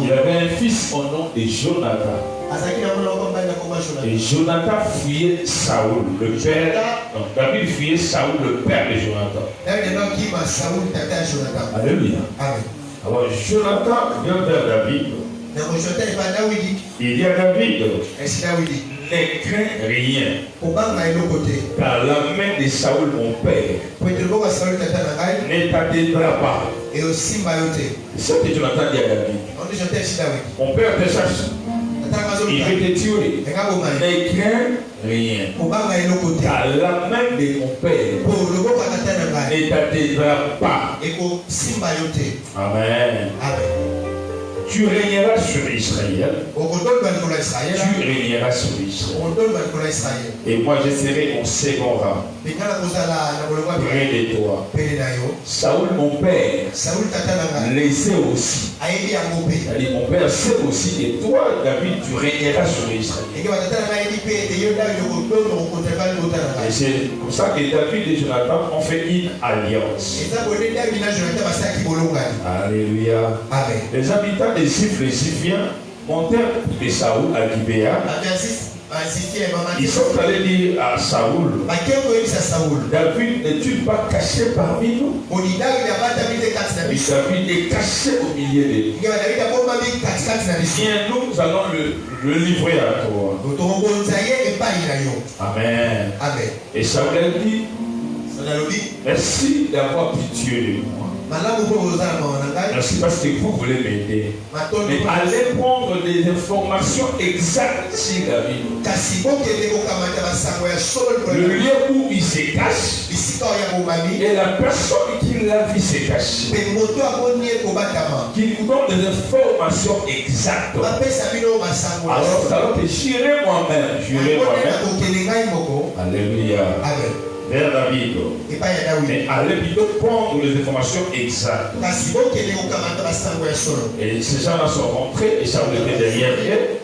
Il avait un fils au nom de Jonathan. Et Jonathan fuyait Saoul, le père. Non, David fuyait Saoul, le père de Jonathan. Alléluia. Alors Jonathan vient vers David. Il dit à David, ne crains rien, car la main de Saoul, mon père, ne t'atteindra pas. C'est ce que Jonathan dit à David. Mon père te cherche. Il veut te tuer. Ne crains rien, car la main de mon père ne t'atteindra pas. Amen. Tu régneras sur Israël. Tu régneras sur Israël. Et moi je serai mon second rang près de toi. Saoul mon père le sait aussi. C'est-à-dire mon père sait aussi que toi David tu régneras sur Israël. Et c'est pour ça que David et Jonathan ont fait une alliance. Alléluia. Les habitants des Ziph, les Ziphiens, montèrent de Saoul à Gibéa. Ils sont allés dire à Saoul, David n'est-il pas caché parmi nous? David est caché au milieu de nous. Viens, nous allons le livrer à toi. Amen. Et Saoul a dit, merci d'avoir pitié de moi. Merci parce que vous voulez m'aider. Mais allez prendre des informations exactes sur David. Le lieu où il se cache et la personne qui l'a vu se cacher. Qui nous donne des informations exactes. Alors ça va te jurer moi-même. Alléluia. Vers David. Mais allez plutôt prendre les informations exactes. Et ces gens-là sont rentrés et Saoul était derrière eux.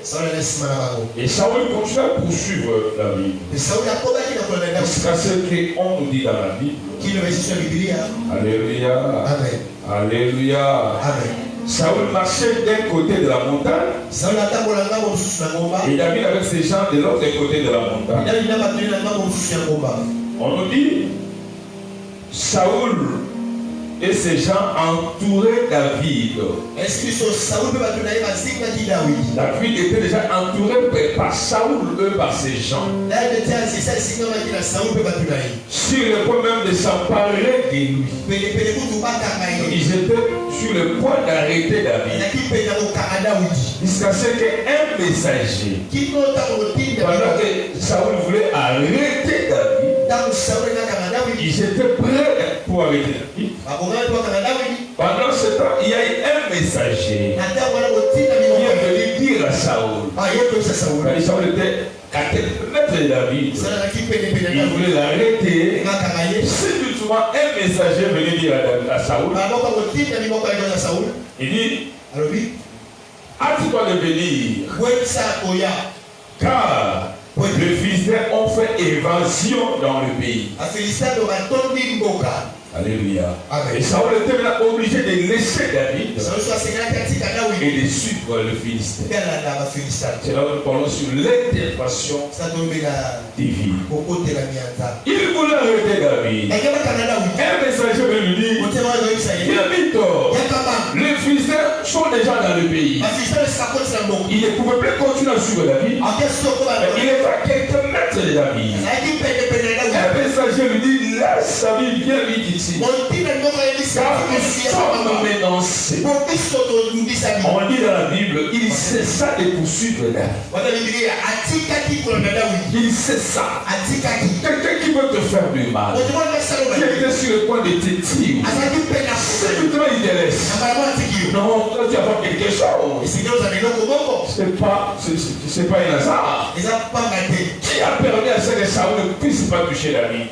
Et Saoul continue à poursuivre David. Jusqu'à ce qu'on nous dit dans la Bible. Alléluia. Alléluia. Saoul marchait d'un côté de la montagne. Et David avec ses gens de l'autre côté de la montagne. On nous dit, Saoul et ses gens entouraient David. David était déjà entouré par Saoul, par ses gens. Sur le point même de s'emparer de lui. Ils étaient sur le point d'arrêter David. Jusqu'à ce qu'un messager, pendant que Saoul voulait arrêter David, ils étaient prêts pour arrêter David. Pendant ce temps, il y a eu un messager qui est venu dire à Saoul. Saoul était maître de David. Il voulait l'arrêter. Si souvent un messager est venu dire à Saoul, il dit, hâte-toi de venir, car les Philistins ont fait évasion dans le pays. Alléluia. Et Saoul était maintenant obligé de laisser David et de suivre le Philistin. C'est là où nous parlons sur l'intervention divine. Il voulait arrêter David. Un messager veut lui dire, il a mis tort. Les Philistins sont déjà dans le pays. Il ne pouvait plus continuer à suivre David. Il est à quelques mètres de David. Un messager lui dit, laisse sa vie, viens vite ici. Car nous sommes menacés. On dit dans la Bible, il cessa de poursuivre David. Il cessa. Quelqu'un qui veut te faire du mal, qui était sur le point de te tuer, c'est que toi il te laisse. Non, toi tu as fait quelque chose. C'est pas un hasard. Qui a permis à ce que Saoul ne puisse pas toucher David?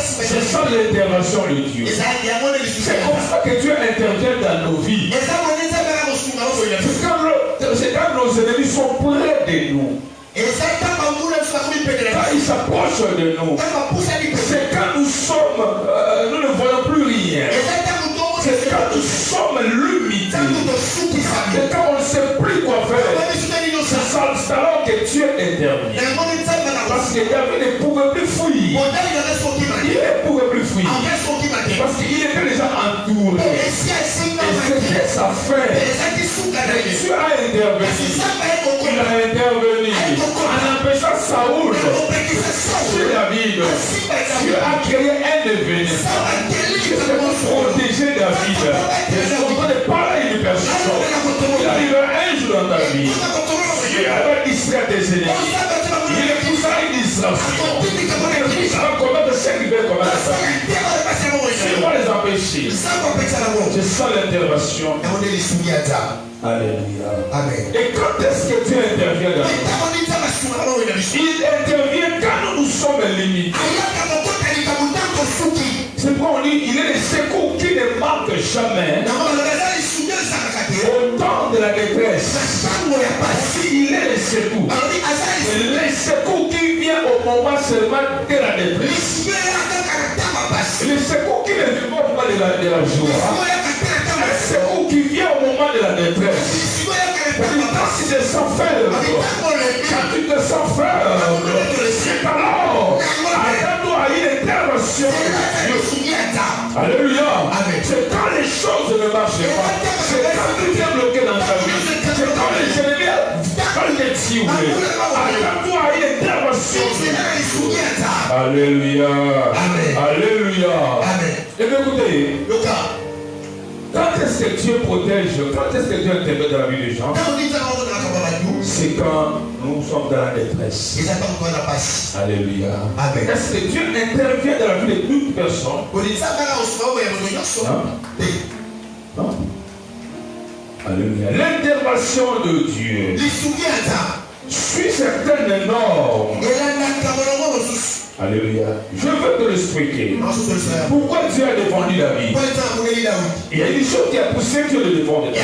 C'est ça l'intervention de Dieu. C'est comme ça que Dieu intervient dans nos vies. C'est quand nos ennemis sont près de nous. Quand ils s'approchent de nous, c'est quand nous sommes, nous ne voyons plus rien. C'est quand nous sommes limités. fuir. Il ne pouvait plus fuir. Parce qu'il était déjà entouré. Et c'était sa fin. Dieu a intervenu. Il a intervenu en empêchant Saoul de David. Dieu a créé un événement qui s'est protéger David. On peut parler d'une personne. Il arrive un jour dans ta vie. Dieu avait distraire tes ennemis. Il est poussé à une distraction. Il va commettre ce qu'il veut commettre. Il va les empêcher. Je sens l'intervention. Alléluia. Amen. Et quand est-ce que Dieu intervient dans nous? Il intervient quand nous sommes limités. C'est pourquoi on dit il est le secours qui ne manque jamais. Au temps de la détresse, il est le secours. Le secours qui vient au moment seulement de la détresse. Le secours qui ne vient pas de la joie. Le secours qui vient au moment de la détresse. Quand tu te sens faible, quand tu te sens faible, c'est alors, attends-toi à une intervention. Alléluia. C'est quand les choses ne marchent pas. C'est quand tu es bloqué dans ta vie. C'est quand les ennemis veulent te tuer. Attends-toi à une intervention. Alléluia. Alléluia. Et bien écoutez, quand est-ce que Dieu protège, quand est-ce que Dieu intervient dans la vie des gens? C'est quand nous sommes dans la détresse. Alléluia. Est-ce que Dieu intervient dans la vie de toute personne? Non. Alléluia. L'intervention de Dieu suit certaines normes. Alléluia. Je veux te l'expliquer. Pourquoi Dieu a défendu David? Il y a une chose qui a poussé Dieu de défendre David.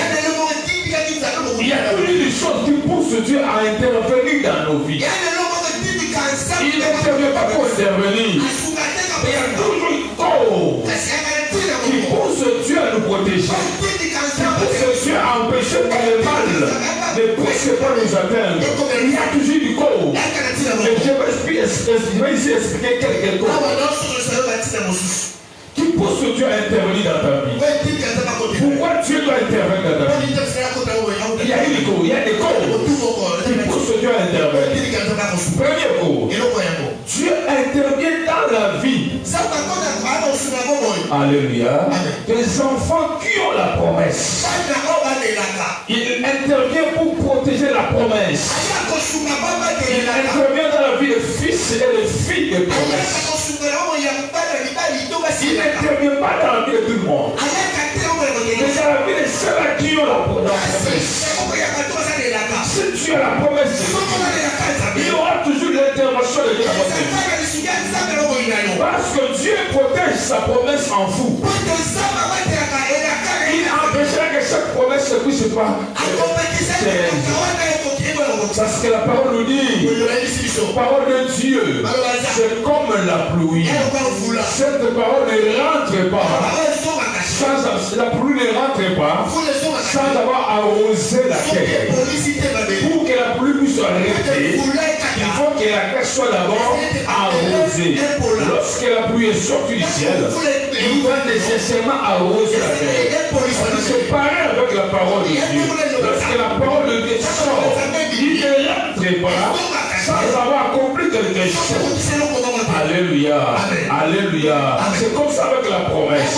Il y a toujours des choses qui poussent Dieu à intervenir dans nos vies. Il n'intervient pas pour intervenir. Il y a toujours une cause qui pousse Dieu à nous protéger. Qui pousse Dieu à empêcher que le mal ne puisse pas nous atteindre. Il y a toujours une cause. Et je vais ici expliquer quelque chose qui pousse Dieu à intervenir dans ta vie. Pourquoi Dieu doit intervenir dans ta vie? Il y a une cause, il y a des causes qui poussent Dieu à intervenir. Premier cause, Dieu intervient dans la vie. Alléluia. Des enfants qui ont la promesse. Il intervient pour protéger la promesse. Il intervient dans la vie des fils et des filles de promesse. Il n'intervient pas dans la vie de tout le monde. Mais dans la vie de ceux qui ont la promesse. Si tu as la promesse, il y aura toujours l'intervention de Dieu. Parce que Dieu protège sa promesse en vous. Il empêchera que cette promesse ne puisse pas. Parce que la parole nous dit, la parole de Dieu, c'est comme la pluie. Cette parole ne rentre pas. La pluie ne rentre pas sans avoir arrosé la terre. Pour que la pluie puisse arrêter, il faut que la terre soit d'abord arrosée. Lorsque la pluie est sortie du ciel, il va nécessairement arroser la terre. C'est pareil avec la parole de Dieu. Lorsque la parole de Dieu sort, il ne rentre pas sans avoir accompli quelque chose. Alléluia. Alléluia. C'est comme ça avec la promesse.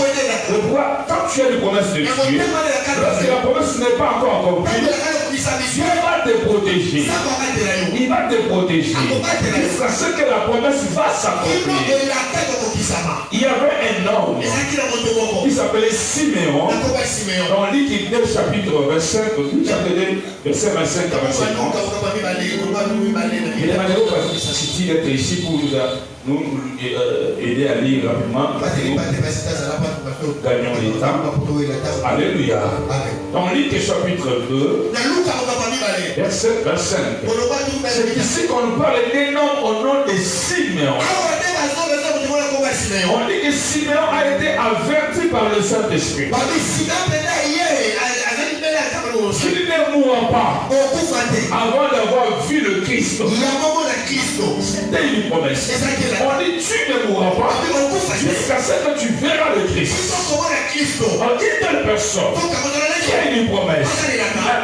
Quand tu as une promesse de Dieu, lorsque la promesse n'est pas encore accomplie, Dieu va te protéger. Il va te protéger jusqu'à ce que la promesse va s'accomplir. Il y avait un homme qui s'appelait Siméon. Dans l'Écriture chapitre 25, verset 25 à 25. Il est malheureux parce qu'il s'agit d'être ici pour nous aider à lire rapidement. Gagnons les temps. Alléluia. Dans l'Écriture chapitre 2, verset 25. C'est ici qu'on nous parle d'un homme au nom de Siméon. On dit que Siméon a été averti par le Saint-Esprit. Qu'il ne mourra pas avant d'avoir vu le Christ. C'était une promesse. On dit tu ne mourras pas jusqu'à ce que tu verras le Christ. On dit telle personne qui a une promesse.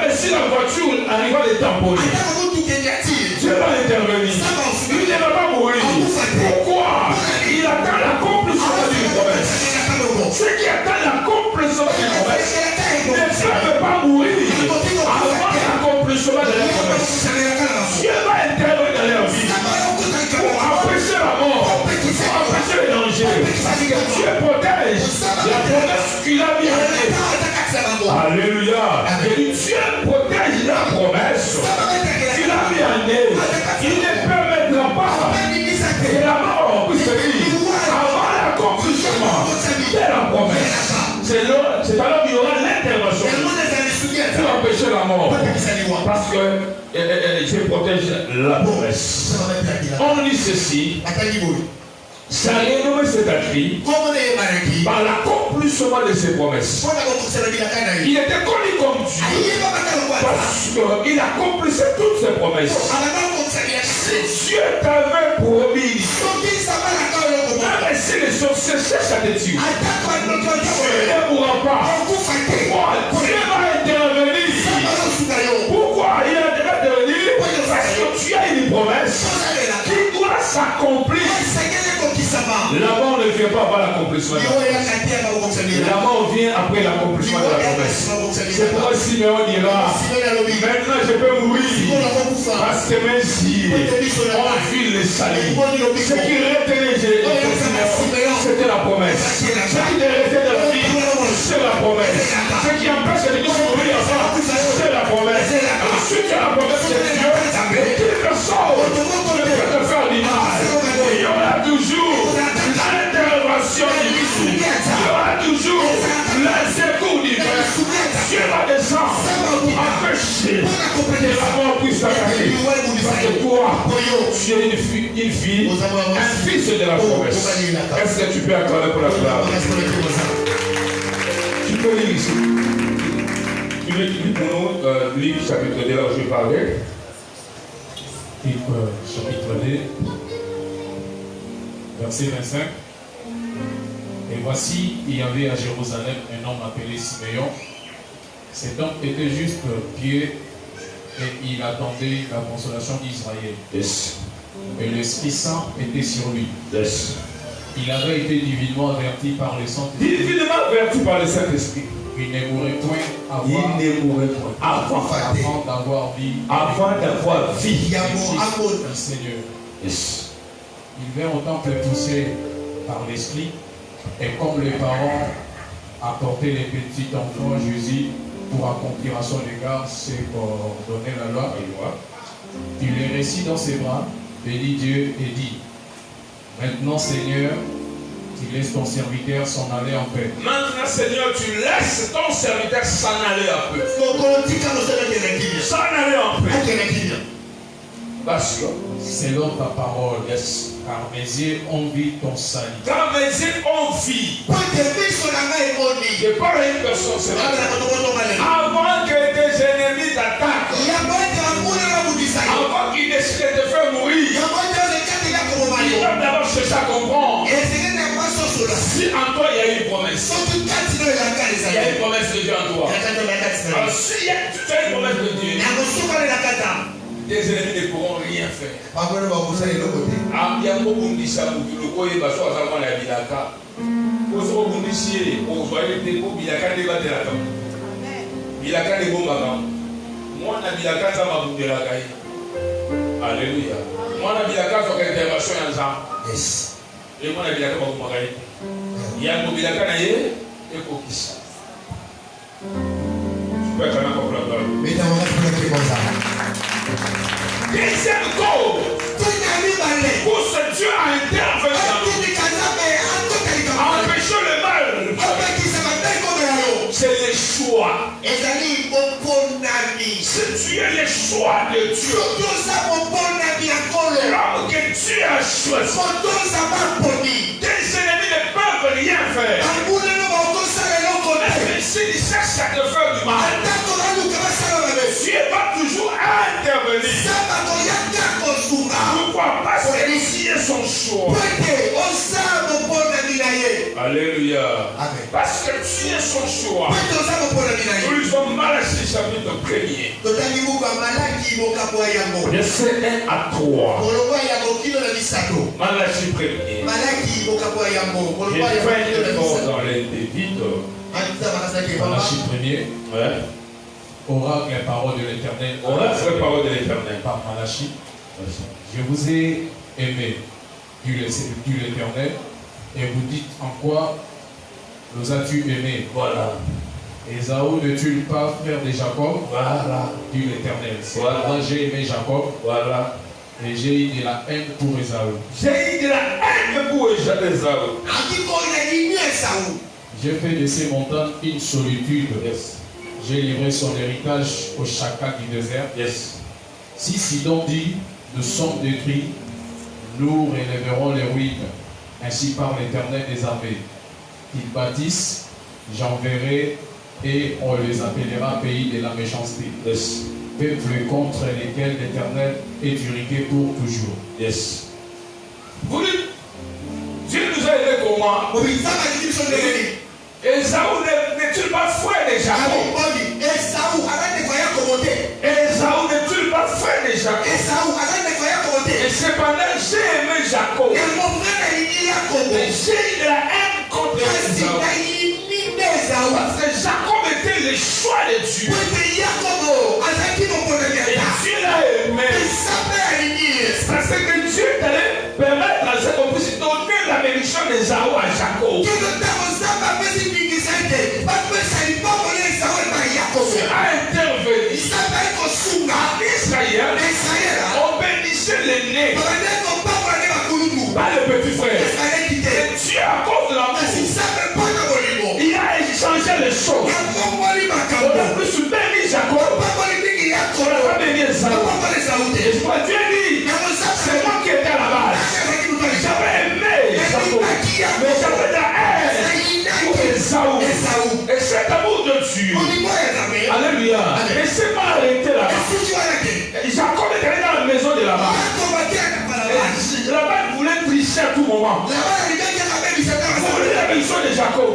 Mais si la voiture arrive à les tamponner, Dieu va intervenir. Il ne va pas mourir. Pourquoi? Il attend l'accomplissement d'une promesse. Ceux qui attendent l'accomplissement d'une promesse ne peuvent pas mourir avant l'accomplissement de la promesse. Dieu va intervenir dans leur vie pour empêcher la mort, pour empêcher les dangers. Parce que Dieu protège la promesse qu'il a mis en œuvre. Alléluia. Et Dieu protège la promesse qu'il a mis en œuvre. Il ne permettra pas que la mort puisse venir avant l'accomplissement de la promesse. C'est alors qu'il y aura l'intervention pour empêcher la mort. Parce que je protège la promesse. On dit ceci. Ça a renommé cet acquis par l'accomplissement de ses promesses. Il était connu comme Dieu parce qu'il accomplissait toutes ses promesses. Si Dieu t'avait promis, même si les sorciers cherchent à te tuer, tu ne mourras pas. Dieu va intervenir. Pourquoi il a intervenu? Parce que tu as une promesse qui doit s'accomplir. La mort ne vient pas avant l'accomplissement de la promesse. La mort vient après l'accomplissement de la promesse. C'est pourquoi Simeon dira, maintenant je peux mourir parce que mes yeux ont vu le salut. Ce qui retenait Simeon, c'était la promesse. Ce qui te retenait de la vie, c'est la promesse. Ce qui empêche de mourir avant, c'est la promesse. Ensuite, c'est la promesse de Dieu. Et quelque chose ne peut te faire du mal. Il y aura toujours l'intervention divine. Il y aura toujours le secours divin. Dieu va descendre pour empêcher que la mort puisse t'attaquer. Parce que toi, tu es une fille, un fils de la promesse. Est-ce que tu peux acclamer pour la gloire? Tu peux lire ici. Tu lis pour nous, livre chapitre 2, là où je parlais. Chapitre 2, verset 25. Et voici, il y avait à Jérusalem un homme appelé Simeon. Cet homme était juste pieux et il attendait la consolation d'Israël. Yes. Et l'Esprit Saint était sur lui. Yes. Il avait été divinement averti par le Saint-Esprit. Divinement averti par le Saint-Esprit. Il ne mourrait point avant d'avoir vu le Seigneur. Yes. Il vint au temple poussé par l'Esprit, et comme les parents apportaient les petits enfants Jésus pour accomplir à son égard ce qu'ordonnait la loi, il les récit dans ses bras, bénit Dieu et dit: Maintenant, Seigneur, tu laisses ton serviteur s'en aller en paix. Maintenant, Seigneur, tu laisses ton serviteur s'en aller un peu. S'en aller en paix. Parce que selon ta parole, car mes yeux ont vu ton salut. Car mes yeux ont vu. De pareilles personnes, c'est avant que tes ennemis t'attaquent, avant qu'ils décident de te faire mourir, ils doivent d'abord chercher à comprendre. Si en toi il y a une promesse, il y a une promesse de Dieu en toi. Alors si tu as une promesse de Dieu, tes ennemis ne pourront rien faire. Alléluia. Moi, je suis intervention en ça. Yes. Et moi, je suis il y a un mobilaka et Kokisa. Tu peux quand même comprendre. Deuxième cause pour ce Dieu a intervenu dans empêcher le mal. C'est le choix. Si tu es le choix de Dieu, l'homme que Dieu a choisi, tes ennemis ne peuvent rien faire. S'ils cherchent à te faire du mal, Dieu Parce que tu es son choix. Nous lisons Malachie chapitre 1er. Verset 1 à 3. Malachie 1er. J'ai fait un effort dans les vite. Malachie 1er. Ouais. Oracle les paroles de l'Éternel. Oracle les paroles de l'Éternel. Par Malachie. Je vous ai aimé, dit l'Éternel, et vous dites en quoi nous as-tu aimé? Voilà. Ésaü n'est-il pas frère de Jacob? Voilà. Dit l'Éternel. C'est Voilà. pourquoi j'ai aimé Jacob. Voilà. Et j'ai eu de la haine pour Ésaü. J'ai eu de la haine pour Ésaü. J'ai fait de ces montagnes une solitude. Yes. J'ai livré son héritage au chacal du désert. Yes. Si Sidon dit, nous sommes détruits, nous relèverons les ruines. Ainsi par l'Éternel des armées. Ils bâtissent, j'enverrai, et on les appellera pays de la méchanceté. Yes. Peuple contre lesquels l'Éternel est irrité pour toujours. Yes. Vous dites, Dieu nous a aidés comment? Ésaü n'est-il pas frère de Jacob? Ésaü n'est-il pas frère de Jacob? Et cependant, j'ai aimé Jacob. Et j'ai eu de la haine contre Ésaü. Parce que Jacob était le choix de Dieu. Et Dieu l'a aimé. Parce que Dieu t'allait permettre à ce qu'on puisse donner la bénédiction d'Ésaü à Jacob. Dieu a intervenu. Israël, on bénissait l'aîné, pas le petit frère. Et Dieu, à cause de l'amour, il a échangé les choses. On a plus béni Jacob, on n'a pas béni Ésaü. Et je crois Dieu dit, c'est moi qui étais à la base. J'avais aimé Jacob, mais j'avais de la haine pour Ésaü. Et cet amour de Dieu, alléluia, ne s'est pas arrêté là-bas. Jacob est allé dans la maison de Laban. Laban voulait tricher à tout moment. Pour lui, la bénédiction de Jacob.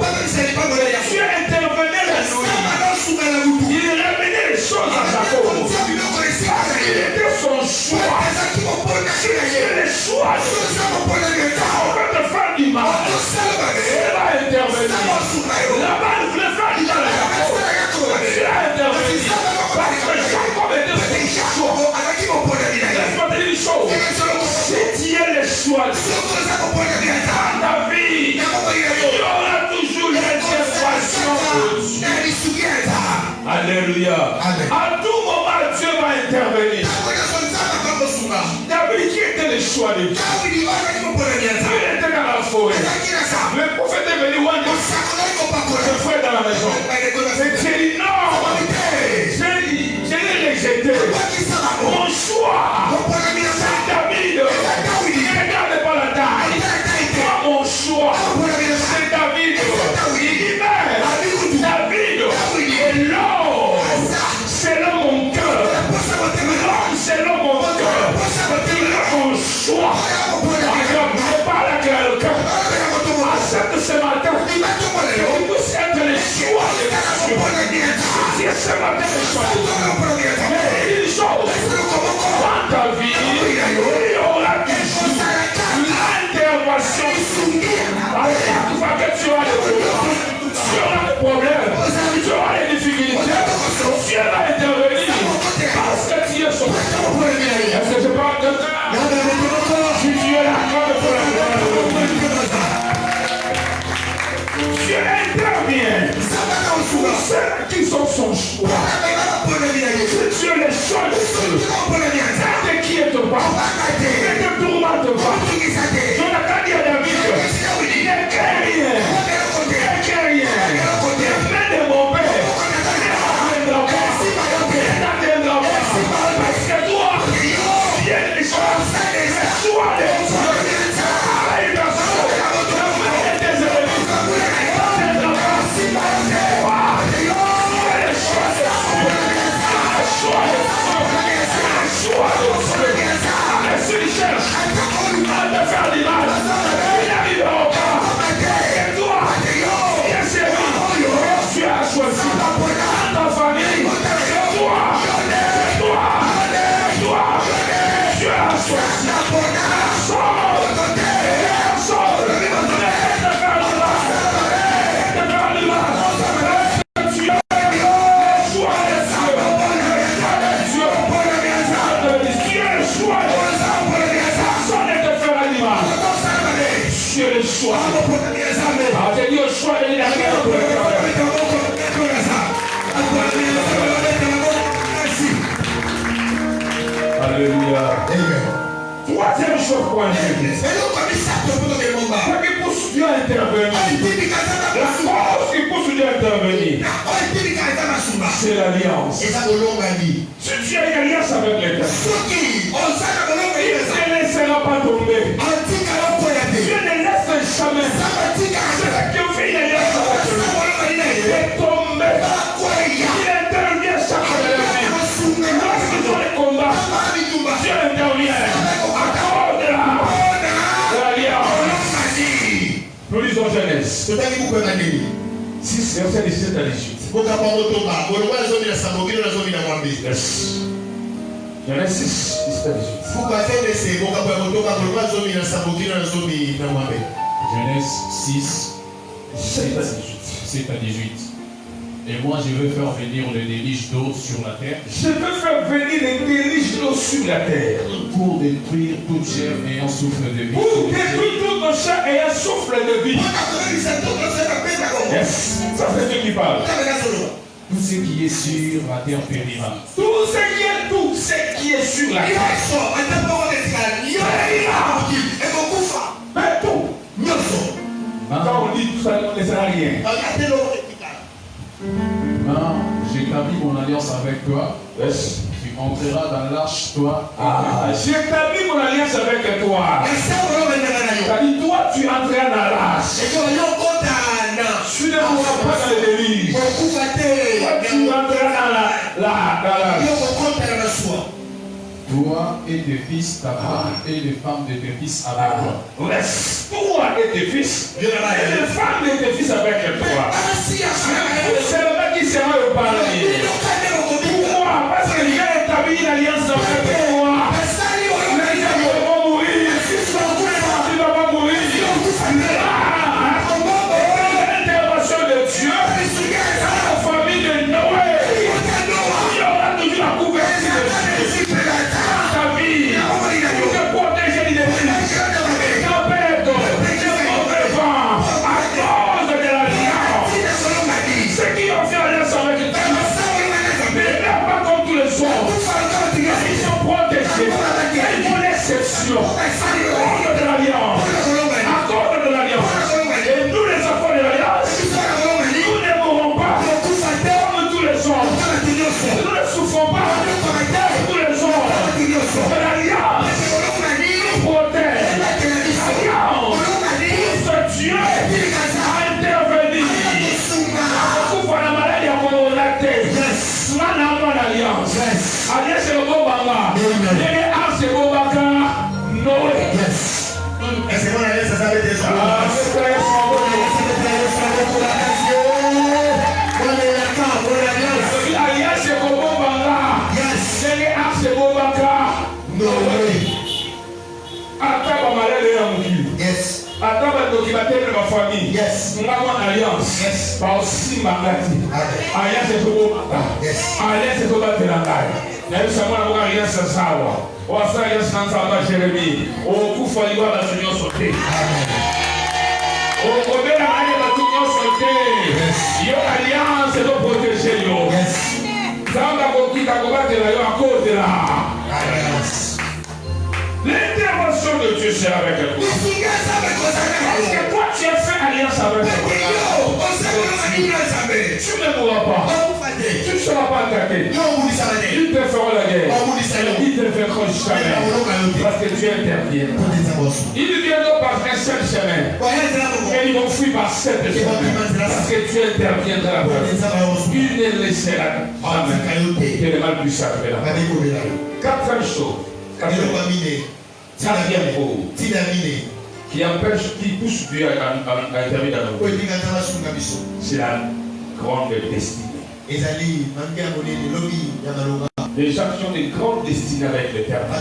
Dieu intervenait la nuit. Il ramenait les choses à Jacob. Parce qu'il était son choix. C'était le choix. On veut te faire du mal. Il va intervenir. Laban voulait faire du mal à Jacob. Il a intervenu. Parce que Jacob était son choix. Laisse-moi te dire une chose. Si tu es le choix dans ta vie, il y aura toujours l'intervention de Dieu. Alléluia. À tout moment, Dieu va intervenir. David qui était le choix de Dieu. Il était dans la forêt. Le prophète est venu voir Dieu. Je fais dans la maison. Mais Dieu dit non. Je l'ai rejeté. Mon choix. C'est David. Ne regarde pas la taille. Moi, mon choix. C'est David. Il dit mais David est l'homme. C'est l'homme mon cœur. L'homme c'est l'homme mon cœur. Il a mon choix. Je parle à quelqu'un. Accepte ce matin. Que vous puissiez être le choix de Dieu. C'est ce matin le choix de Dieu. Mais une chose, dans ta vie, il y aura toujours l'intervention. À chaque fois que tu auras des problèmes, tu auras des difficultés, Dieu va intervenir. Parce que tu es son choix. Est-ce que je parle de ça? Si tu es d'accord pour la gloire. Dieu intervient pour ceux qui sont son choix. Si tu es le choix de Dieu, ne t'inquiète pas, ne te tourmente pas. Jonathan dit à David, ne crains rien, ne crains rien. Ne mets de Attendu au choix de Alléluia. Troisième chose pour un Dieu. Qui pousse Dieu à intervenir. La force qui pousse Dieu à intervenir, c'est l'alliance. Si tu as une alliance avec l'État, il ne laissera pas tomber. Dieu ne laisse jamais. Celui qui fait une alliance avec lui est tombé. Il intervient chaque fois. Lorsque tu as les combats, Dieu intervient. Accorde l'alliance. Nous lisons Genèse 6, verset 17 à 18. Yes. Genèse 6, 17 à 18. Genèse 6, 7 à 18. Et moi je veux faire venir le déluge d'eau sur la terre. Je veux faire venir les déluges d'eau sur la terre. Pour détruire toute chair ayant souffle de vie. Pour détruire toute chair ayant souffle de vie. Yes. Ça c'est Dieu qui parle. Tout ce qui est sur la terre périra. Tout ce qui est sur la terre. Mais tout. Quand on dit tout ça, on ne sert à rien. J'établis mon alliance avec toi. Yes. Tu entreras dans l'arche, toi. J'établis mon alliance avec toi. C'est-à-dire, toi, tu entreras dans l'arche. Tu ne mourras pas dans les déluges. Toi, tu entreras dans l'arche. Toi et tes fils, ta femme et les femmes de tes fils avec toi. Laisse toi et tes fils et les femmes de tes fils avec toi. C'est le mec qui sera le parler. Pourquoi? Parce que j'ai établi une alliance avec toi. Les gens vont mourir. Tu vas pas mourir. L'intervention de Dieu dans la famille de Noé. Il y aura toujours la couverture de Dieu. Ta vie, pour te protéger des défis, tempête, de mauvais vent, à cause de l'alliance. Ceux qui ont fait alliance avec toi, ne viennent pas comme tous les autres. Ils sont protégés. Ils font l'exception. À cause de l'alliance. À cause de l'alliance. Et nous, les enfants de l'alliance, nous ne mourrons pas comme tous les autres. Nous ne souffrons pas comme tous les autres. L'alliance nous protège. L'alliance pousse Dieu à intervenir. Pour la maladie à mon laté. Cela n'a pas d'alliance. Alliance c'est le bon banga. Et c'est le bon banga. Noé. Est-ce que mon alliance ça avait des alliance c'est le bon banga. C'est le bon banga. Attends, ma malade est en mouille. Yes. Attends, ma documentaire de ma famille. Yes. Nous avons une alliance. Yes. Pas aussi ma maladie. Alliance est au Yes. Alliance est au Batelangai. Nous sommes en alliance sans savoir. On va faire alliance sans savoir, Jérémie. On coupe à l'igual de l'union sauté. On connaît la manière de l'union sauté. Yo alliance est de protéger. Yes. Ça va beaucoup à combattre à cause de la alliance. L'intervention de Dieu sera avec toi. Parce que toi tu as fait alliance avec toi. Tu ne mourras pas. Tu ne seras pas attaqué. Ils te feront la guerre. Ils te feront jamais. Parce que Dieu intervient. Ils viendront par un seul chemin. Et ils vont fuir par sept chemins. Parce que Dieu interviendra. Il ne laissera jamais que le mal puisse arriver là. Quatrième chose. Quatrième chose qui empêche, qui pousse Dieu à intervenir dans nos vies. C'est la grande destinée. Les gens qui ont des grandes destinées avec l'Éternel.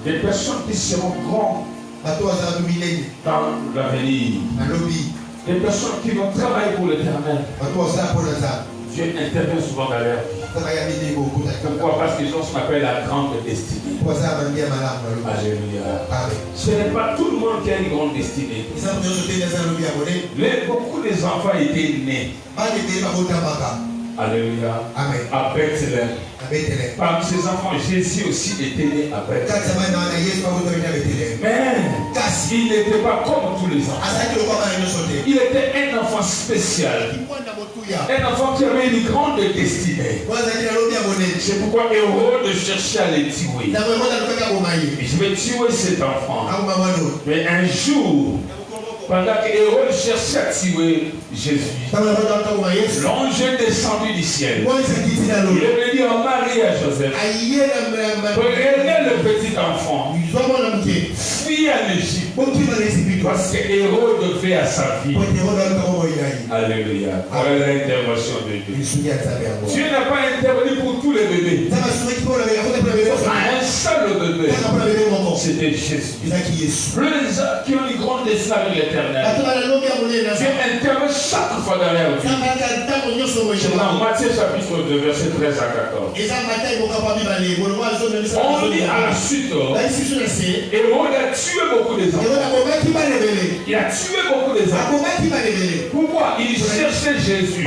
Des personnes qui seront grandes dans l'avenir. Des personnes qui vont travailler pour l'Éternel. Dieu intervient souvent dans leur vie. Pourquoi? Parce qu'ils ont ce qu'on appelle la grande destinée. Alléluia. Ce n'est pas tout le monde qui a une grande destinée. Beaucoup des enfants étaient nés. Alléluia. Amen. À Bethléem. Parmi ces enfants, Jésus aussi était né à Bethléem. Mais il n'était pas comme tous les enfants. Il était un enfant spécial. Un enfant qui avait une grande destinée. C'est pourquoi Hérode cherchait à le tuer. Je vais tuer cet enfant. Mais un jour, pendant que Hérode cherchait à tuer Jésus, l'ange est descendu du ciel. Il est venu dire à Marie et à Joseph, prenez le petit enfant, fuyez en Égypte, parce que Hérode fait à sa vie. Alléluia. Voilà l'intervention de Dieu. Dieu n'a pas intervenu pour tous les bébés. Un seul bébé, c'était Jésus. Les qui ont une grande destinée avec l'Éternel. Dieu intervient chaque fois dans leur vie. C'est dans Matthieu chapitre 2, verset 13 à 14. On lit à la suite, Hérode a tué beaucoup des enfants. Il a tué beaucoup des enfants. Pourquoi? Il cherchait Jésus.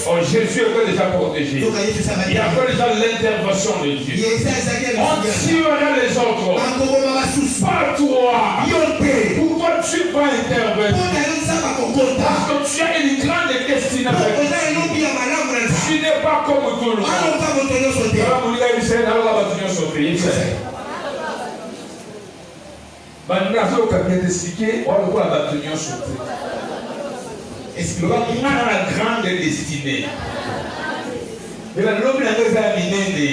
Oh, Jésus était déjà protégé. Il y avait déjà l'intervention de Dieu. On tuera les autres. Pas toi. Pourquoi tu vas intervenir? Parce que tu as une grande destinée. Tu n'es pas comme tout le monde. On a la grande destinée. Et la l'homme n'a pas amené.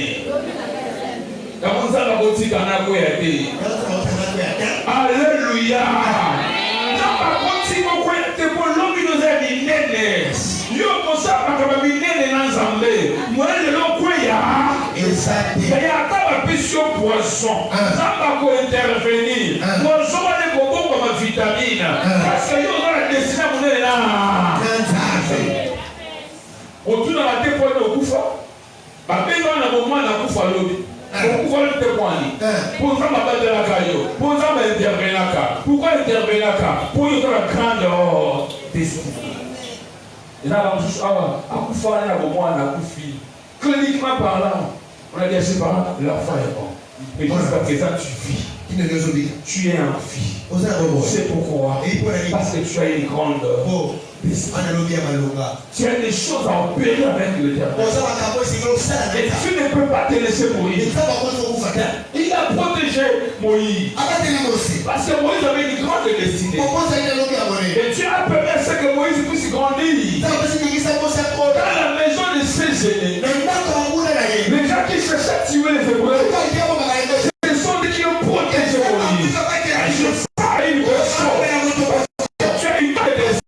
Alléluia. Pourquoi intervenir pour une grande destinée? Cliniquement parlant, on a dit à ses parents, l'enfant est bon. Mais jusqu'à présent, tu vis. Tu es en vie. C'est pourquoi? Parce que tu as une grande destinée. Tu as des choses à opérer avec l'Éternel. Et tu ne peux pas te laisser mourir. Il a protégé Moïse. Parce que Moïse avait une grande destinée. Et Dieu a permis ce que Moïse puisse grandir. Dans la maison de ses aînés, les gens qui cherchaient à tuer les Hébreux, ce sont ceux qui ont protégé Moïse. Je parle une personne. Tu as une grande destinée.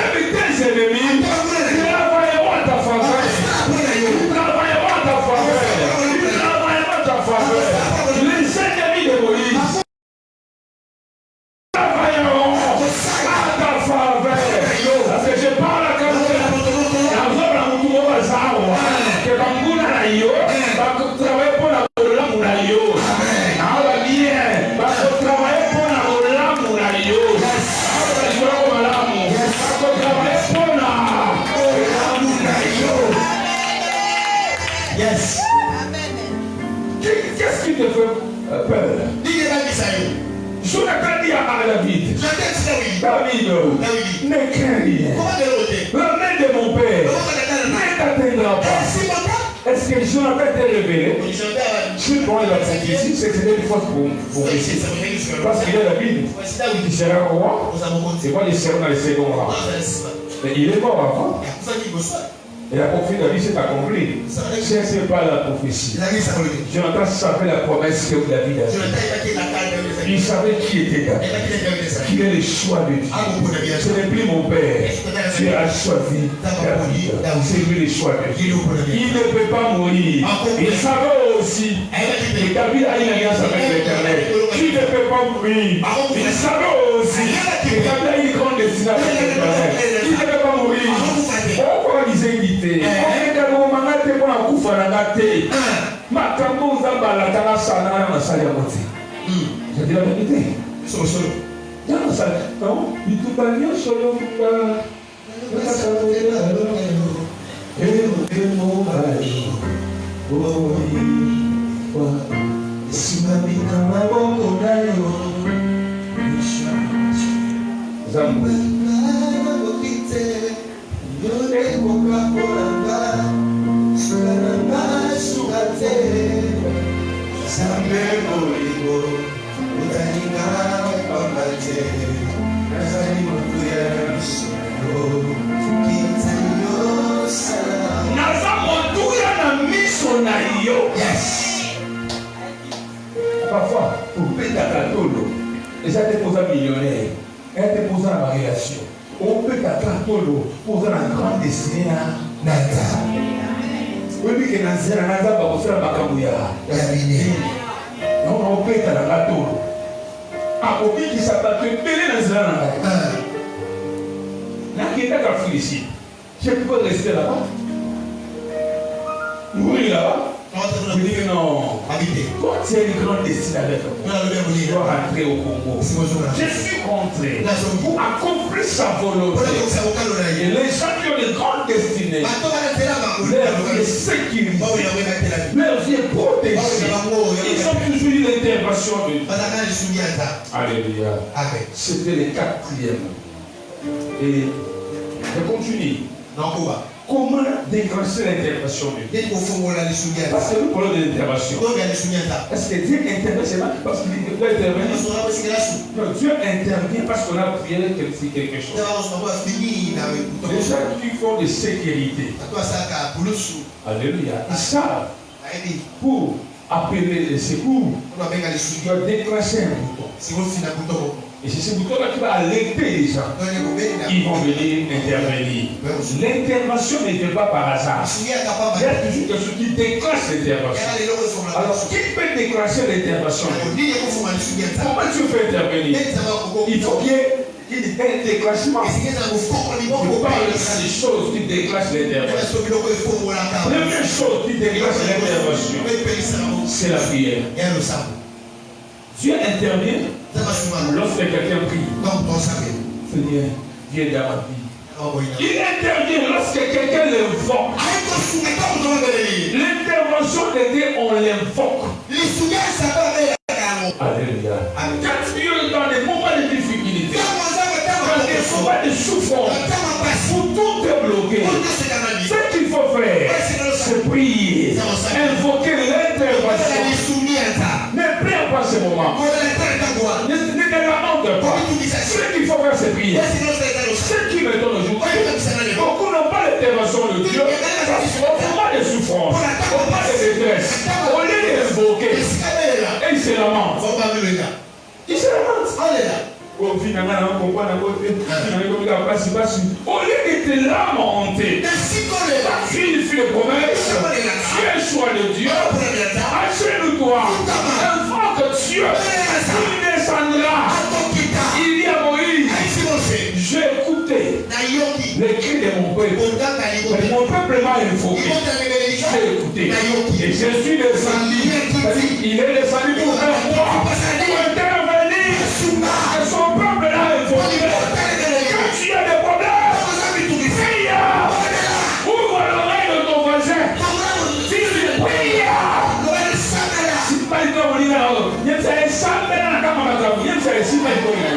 Avec tes ennemis, ils travailleront à ta faveur. Ils travailleront à ta faveur. Ils travailleront à ta faveur. Les ennemis de Moïse travailleront à ta faveur. Parce que je parle à quelqu'un. Que Banguna na yo, travailler pour la Olamu na yo. Ahora bien, travailler pour la Olamu na yo. Ahora yo Olamu. Travailler pour la Olamu na yo. Yes. Qu'est-ce qui te fait peur? Jonathan dit à David, David, ne crains rien. La main de mon père ne t'atteindra pas. Est-ce que Jonathan t'est révélé? Je prends la ici, c'est que c'était une fois pour réussir. Parce qu'il est David, qui sera roi, c'est pas les serments dans les seconds rangs. Mais il est mort avant. Et la prophétie de David s'est accomplie. Ce n'est pas la prophétie. Jonathan savait la promesse que David a dit. Il savait qui était David. Qui est le choix de Dieu. Ce n'est plus mon père. Dieu a choisi David. C'est lui le choix de Dieu. Il ne peut pas mourir. Il savait aussi que David a une alliance avec l'Éternel. Qui ne peut pas mourir. Il savait aussi que David a une grande destinée avec l'Éternel. Qui ne peut pas mourir. Pourquoi il disait souffre la gâté. Ma cambo zamba la tana sana na salia moti. Je dis la vérité. Solo. Non, ça. Non, il tout pas bien solo. Yes. Parfois, pour péter à Tolo, et ça te pose un millionnaire, elle te pose une variation. On peut Tolo poser une grande destinée à Nata. Oui, mais que Nata va poser la Macamouya. Non, on peut être à la Tolo. À Kobi qui s'appelle Pelé Nazara. Là, qui est à la ici. Je peux rester là-bas. Oui, là-bas. Je dis non. Quand tu as une grande destinée avec moi, je dois rentrer au Congo. Je suis rentré pour accomplir sa volonté. Et les gens qui ont de grandes destinées, leur vie est sécurisée, leur vie est protégée. Ils ont toujours eu l'intervention de Dieu. Alléluia. C'était le 4e. Et je continue. Comment déclencher l'intervention de Dieu? Parce que nous parlons de l'intervention. Est-ce que Dieu intervient seulement parce qu'il doit intervenir? Non, Dieu intervient parce qu'on a prié quelque chose. Les gens qui font de sécurité, alléluia, ils savent pour appeler les secours, ils doivent déclencher un bouton. Et c'est ce bouton-là qui va alerter les gens. Ils vont venir intervenir. L'intervention ne vient pas par hasard. Il y a toujours quelque chose qui déclenche l'intervention. Alors, qui peut déclencher l'intervention? Comment tu fais intervenir? Il faut qu'il y ait un déclenchement. On parle des choses qui déclenchent l'intervention. La première chose qui déclenche l'intervention, c'est la prière. Dieu intervient lorsque quelqu'un prie. Seigneur, viens dans ma vie. Il intervient lorsque quelqu'un l'invoque. L'intervention de Dieu, on l'invoque. Alléluia. Quand tu es dans des moments de difficulté, dans des moments de souffrance, pour tout te bloquer, ce qu'il faut faire, c'est prier, invoquer l'intervention. Ne perds pas ce moment. Ne te lamente pas. Ce qu'il faut faire, c'est prier. Ce qui me donne aujourd'hui, beaucoup n'ont pas l'intervention de Dieu parce qu'au moment de souffrance, au moment de détresse, au lieu d'invoquer, et ils se lamentent. Ils se lamentent. Au lieu de te lamenter, tu fais le promesse, tu es choix de Dieu, achète-toi, invoque Dieu, il descendra. Il dit à Moïse, j'ai écouté les cris de mon peuple, mais mon peuple m'a invoqué, j'ai écouté, et je suis descendu, il est descendu pour faire quoi? Pour intervenir. Et son peuple là est formé. Quand tu as des problèmes, prie. Ouvre l'oreille de ton voisin. Dis-lui, prie. Si pas il doit venir là, il y a des sables dans la caméra. Il y a des si pas il doit venir.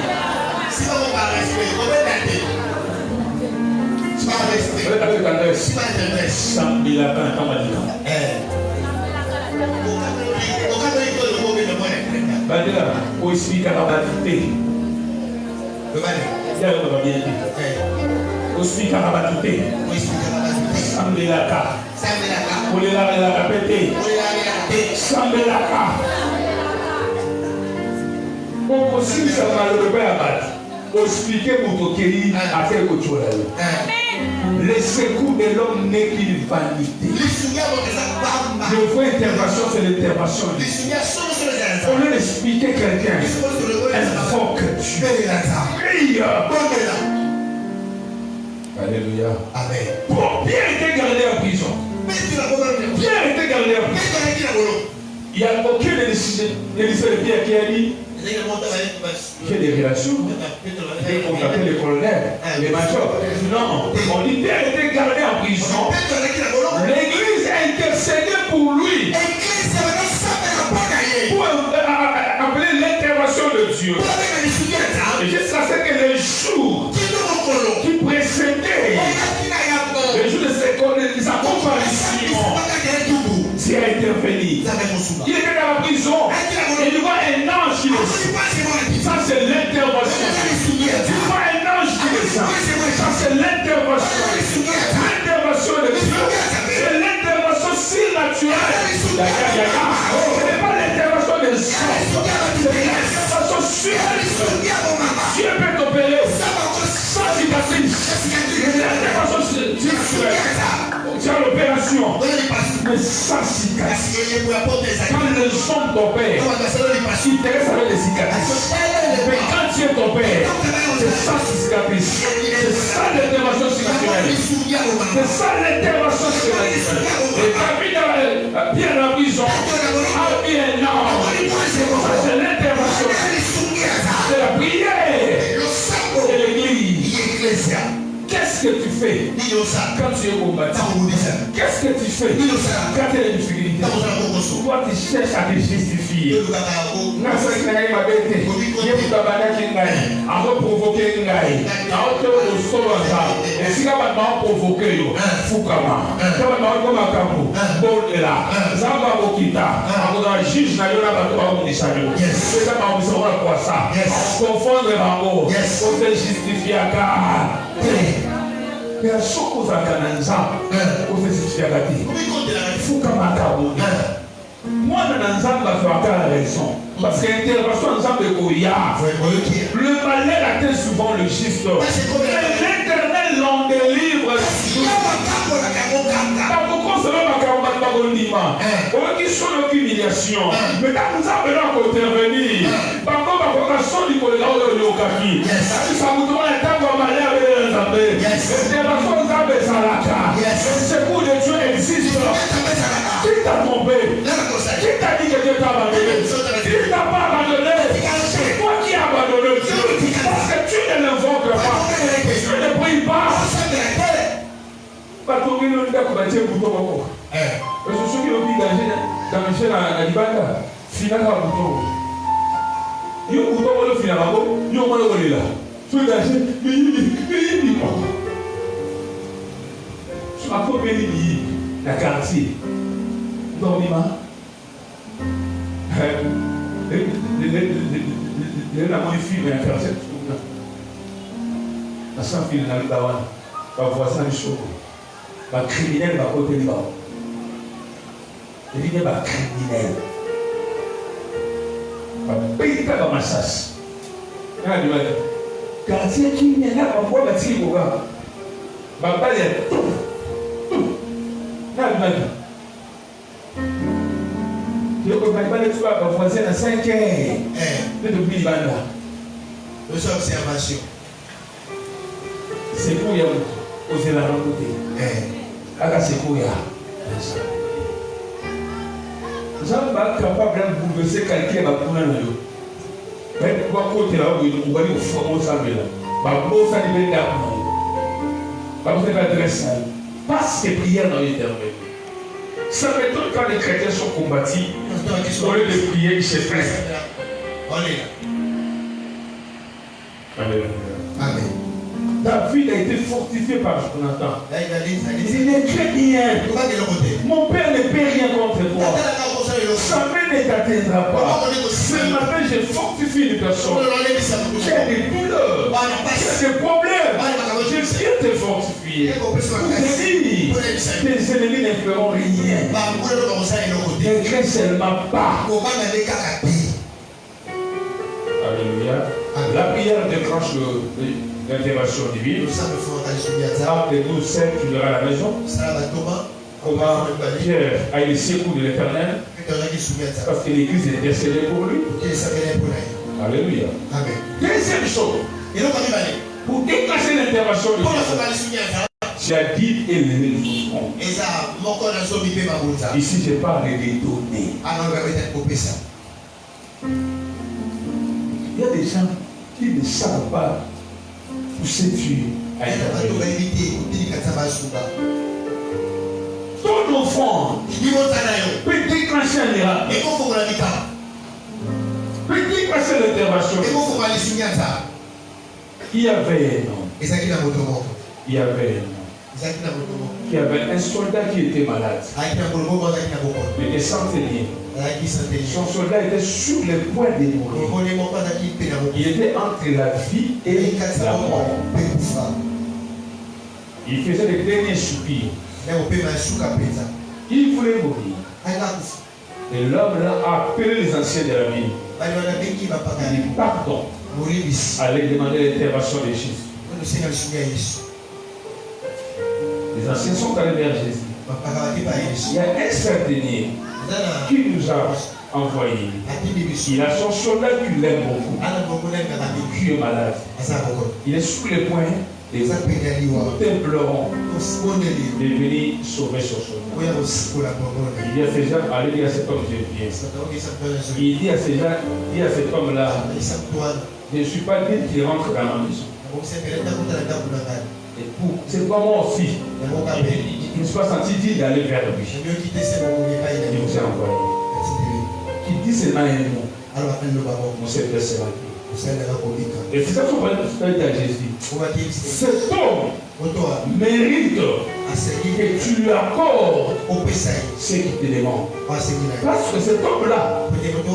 Si pas on va rester, on va rester. Si pas rester. On va rester. Si pas rester. Sam il a pas un temps à dire. Badela, o explica la batute. Ya lo va bien. O explica la batute. Sambelaka. O le la capete. Sambelaka. O possible ça va le faire abattre. O expliquer pour Tokeri à faire autre chose. Les secours de l'homme n'est qu'une vanité. Le vrai intervention, c'est l'intervention de Dieu. On veut expliquer quelqu'un. Invoque Dieu. Prie. Alléluia. Amen. Pierre était gardé en prison. Pierre Il n'y a aucun Élisée de Pierre qui a dit j'ai des relations. Il faut contacter les colonels, les majors. Non, on dit Pierre était gardé en prison. L'église a intercédé pour lui. Pour appeler l'intervention de Dieu. Et jusqu'à ce que les jours qui précédaient les jours de ses accompagnements, Dieu a intervenu. Il était dans la prison. Il voit un ange qui descend. Ça, c'est l'intervention. Il voit un ange qui descend. Ça, c'est l'intervention. L'intervention de Dieu. C'est l'intervention surnaturelle. Ce n'est pas l'intervention des hommes. C'est l'intervention surnaturelle. Dieu peut t'opérer sans cicatrice. L'intervention surnaturelle. Tu as l'opération, mais sans cicatrice. Quand les hommes t'opèrent, ils te restent avec des cicatrices. Mais quand tu es ton père, c'est sans cicatrice. C'est ça l'intervention surnaturelle. C'est ça l'intervention surnaturelle. Et David, bien dans la prison, a bien non. Ça, c'est l'intervention. C'est la prière de l'église. Qu'est-ce que tu fais quand tu es combattu? Qu'est-ce que tu fais quand tu as des difficultés? Toi, tu cherches à te justifier. Il y a ce qu'on a moi, la raison. Parce que l'intervention ensemble de Goya, le malheur atteint souvent le juste. Mais l'Éternel l'en délivre. Qui sont l'humiliation. Mais quand nous avons intervenir, par contre, la vocation du collègue de Yokaki, ça vous demande un temps de malheur avec les Zambés. L'intervention Zambé Salaka. Le secours de Dieu existe. Qui t'a trompé? Qui t'a dit que Dieu t'a abandonné? Qui t'a pas abandonné? C'est toi qui as abandonné Dieu. Parce que tu ne l'invoques pas. Tu ne pries pas. Pas tout le monde a combattu pour toi. Je suis sûr qu'il a obligé dans le chien à Libanda. Finalement, à Bouton. Il y a un bouton au final, il y a un bouton au là. Je suis gagé, mais il dit non. Je m'appelle Béni, la quartier. Dormima. La modifiée, mais la quartier. La sans-fille dans le Dawan. La voisin chaud. La criminelle va côté là. Il dit que ma criminel. Ma paye pas dans ma chasse. Quartier qui n'est là, on voit la tire au gars. Ma balle est tout. Là, le mec. Je veux que ma balle soit ma voisine à 5 heures. De depuis là. Nous sommes observation. C'est pour y aller. Oser la rencontrer. Aga c'est pour y aller. Nous sommes capables de bouleverser quelqu'un dans le monde. Mais pourquoi côté là, on va dire au fond, ça va là. Babou, ça devait être Babou, ça va être parce que prière dans l'éternel. Ça m'étonne quand les chrétiens sont combattus. Au lieu de prier, ils se pressent. Amen. David a été fortifié par Jonathan. Il est chrétien. Mon père ne paie rien contre toi. Sa main ne t'atteindra pas. Ce matin, j'ai fortifié une personne. Tu as des douleurs. Tu as des problèmes. Je viens te fortifier. Pour te dire, tes ennemis ne feront rien. Ne crains seulement pas. Alléluia. La prière déclenche l'intervention divine. Appelez-nous celle qui verra la maison. Comment Pierre a eu le secours de l'Éternel. Parce que l'Église est intercédée pour lui. Alléluia. Deuxième chose. Pour déclencher l'intervention de Dieu, Tu as dit élever le front. Ici, je parle des données. Il y a des gens qui ne savent pas pousser Dieu à intervenir. Ton enfant peut déclencher un miracle. Peut déclencher l'intervention. Il y avait un homme. Il y avait un homme. Il y avait un soldat qui était malade. Il était centenier. Son soldat était sur le point de mourir. Il était entre la vie et la mort. Il faisait les derniers soupirs. Il voulait mourir. Et l'homme là a appelé les anciens de la ville. Il dit pardon. Allez demander l'intervention de Jésus. Les anciens sont allés vers Jésus. Il y a un centenier qui nous a envoyé. Il a son soldat qui l'aime beaucoup, qui est malade. Il est sous le point de templerons de venir sauver son soldat. Il dit à ces gens, allez dire à cet homme, je viens. Il dit à ces gens, dit à cet homme-là, je ne suis pas dit qu'il rentre dans la maison. C'est pas moi aussi. Il ne se pas senti dit d'aller vers lui. Il vous a envoyé. Qui dit c'est un mot. Mon Seigneur sera dit. Et c'est ça qu'on va dire à Jésus. Cet homme mérite que tu lui accordes ce qu'il te demande. Parce que cet homme-là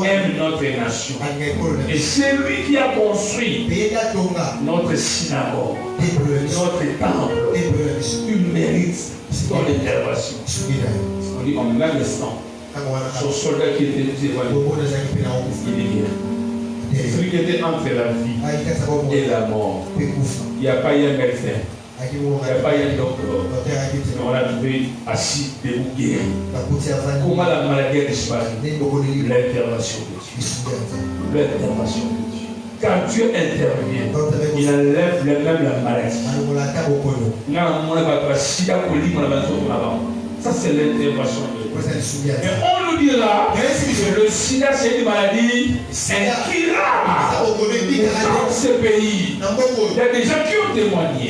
aime notre nation. Et c'est lui qui a construit notre synagogue, notre temple. Il mérite ton intervention. On dit en même instant, son soldat qui était éloigné, il est bien. Celui qui était entre la vie et la mort. Il n'y a pas eu un médecin. Il n'y a pas eu un docteur. Mais on l'a trouvé assis, debout, guéri. Comment la maladie a disparu? L'intervention de Dieu. L'intervention de Dieu. Quand Dieu intervient, il enlève même la maladie. Ça, c'est l'intervention de Dieu. Et on nous dira que le sida, c'est une maladie incurable. Dans ce pays, il y a des gens qui ont témoigné.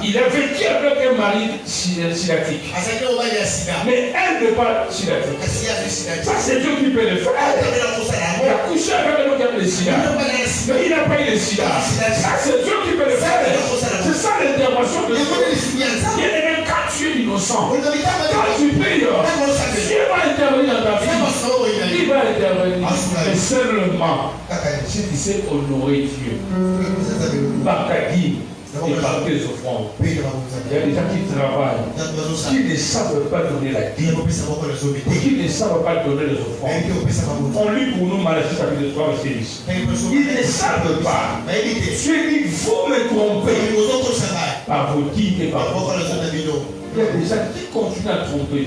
Il a vécu avec un mari sidatique. Mais elle n'est pas sidatique. Ça, c'est Dieu qui peut le faire. Il a couché avec un autre qui a le sida. Mais il n'a pas eu le sida. Ça, c'est Dieu qui peut le faire. C'est ça l'intervention de Dieu. Il y a des gens, quand tu es innocent, quand tu pries, Dieu va intervenir dans ta vie. Il va intervenir. Mais seulement si tu sais honorer Dieu par ta guide et par tes offrandes. Il y a des gens qui travaillent, qui ne savent pas donner la dîme, qui ne savent pas donner les offrandes. On lit pour nous Malachie chapitre 3 verset 10. Ils ne savent pas. Dieu dit, vous me trompez par vos dîmes et par vos offrandes. Il y a des gens qui continuent à tromper.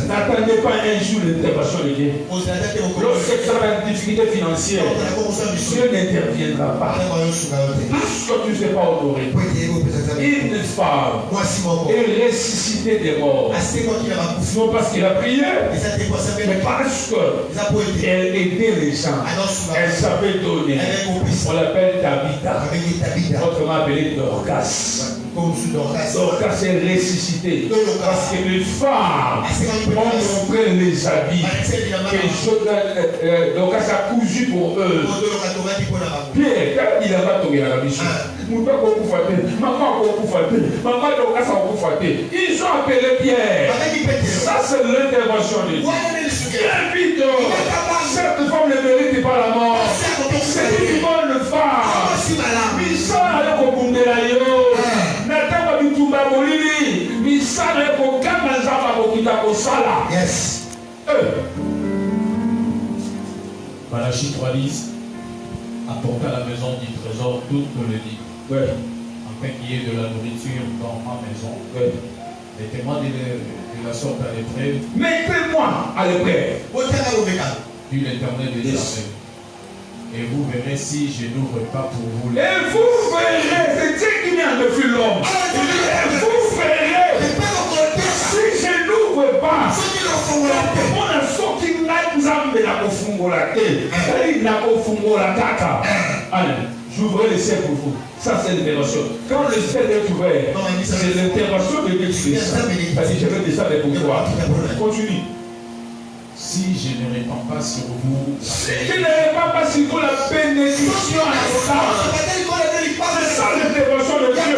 N'attendez pas un jour l'intervention de Dieu. Lorsque tu as une difficulté financière, Dieu n'interviendra pas. Parce que tu ne sais pas honorer. Une femme est ressuscitée des morts. Non parce qu'il a prié, mais parce qu'elle aidait les gens. Elle savait donner. On l'appelle Tabitha. Autrement appelé Dorcas. Dorcas est ressuscité parce que les femmes ont montré les habits que Dorcas a cousu pour eux. Pierre, quand il a pas tombé dans la mission, maman Dorcas a coupé. Ils ont appelé Pierre. Ça c'est l'intervention de Dieu. Bien vite, cette femme ne mérite pas la mort. C'est une bonne femme. Misa avec Obundelayo. Yes. Malachie 3:10 apporta à la maison du trésor tout le lit. Afin qu'il y ait de la nourriture dans ma maison. Mettez-moi de la sorte à l'épreuve. Mettez-moi à l'épreuve. Dit l'Éternel des armées. Et vous verrez si je n'ouvre pas pour vous. Et vous verrez, c'est Dieu qui vient de faire l'homme. Et vous verrez, si je n'ouvre pas, on a sorti allez, j'ouvre les ciels pour vous. Ça, c'est l'intervention. Quand le ciel est ouvert, c'est l'intervention de Dieu qui descend. Parce que je vais descendre pour toi. Continue. Si je ne répands pas sur vous, si je ne répands pas sur vous la bénédiction à la c'est ça l'intervention de Dieu.